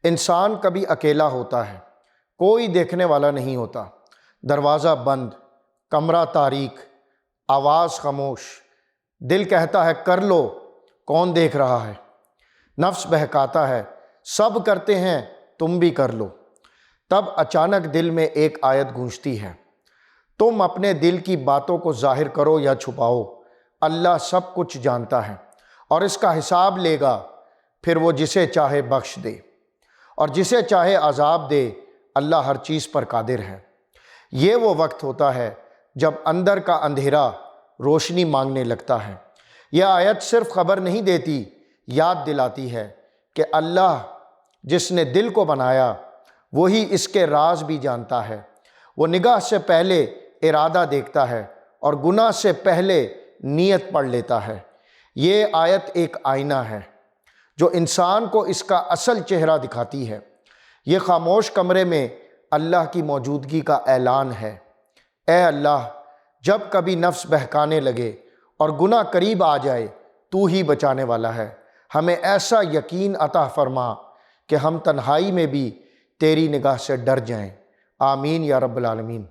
انسان کبھی اکیلا ہوتا ہے، کوئی دیکھنے والا نہیں ہوتا، دروازہ بند، کمرہ تاریک، آواز خاموش، دل کہتا ہے کر لو، کون دیکھ رہا ہے؟ نفس بہکاتا ہے سب کرتے ہیں تم بھی کر لو۔ تب اچانک دل میں ایک آیت گونجتی ہے، تم اپنے دل کی باتوں کو ظاہر کرو یا چھپاؤ، اللہ سب کچھ جانتا ہے اور اس کا حساب لے گا، پھر وہ جسے چاہے بخش دے اور جسے چاہے عذاب دے، اللہ ہر چیز پر قادر ہے۔ یہ وہ وقت ہوتا ہے جب اندر کا اندھیرا روشنی مانگنے لگتا ہے۔ یہ آیت صرف خبر نہیں دیتی، یاد دلاتی ہے کہ اللہ جس نے دل کو بنایا وہی اس کے راز بھی جانتا ہے۔ وہ نگاہ سے پہلے ارادہ دیکھتا ہے اور گناہ سے پہلے نیت پڑھ لیتا ہے۔ یہ آیت ایک آئینہ ہے جو انسان کو اس کا اصل چہرہ دکھاتی ہے۔ یہ خاموش کمرے میں اللہ کی موجودگی کا اعلان ہے۔ اے اللہ، جب کبھی نفس بہکانے لگے اور گناہ قریب آ جائے، تو ہی بچانے والا ہے۔ ہمیں ایسا یقین عطا فرما کہ ہم تنہائی میں بھی تیری نگاہ سے ڈر جائیں۔ آمین یا رب العالمین۔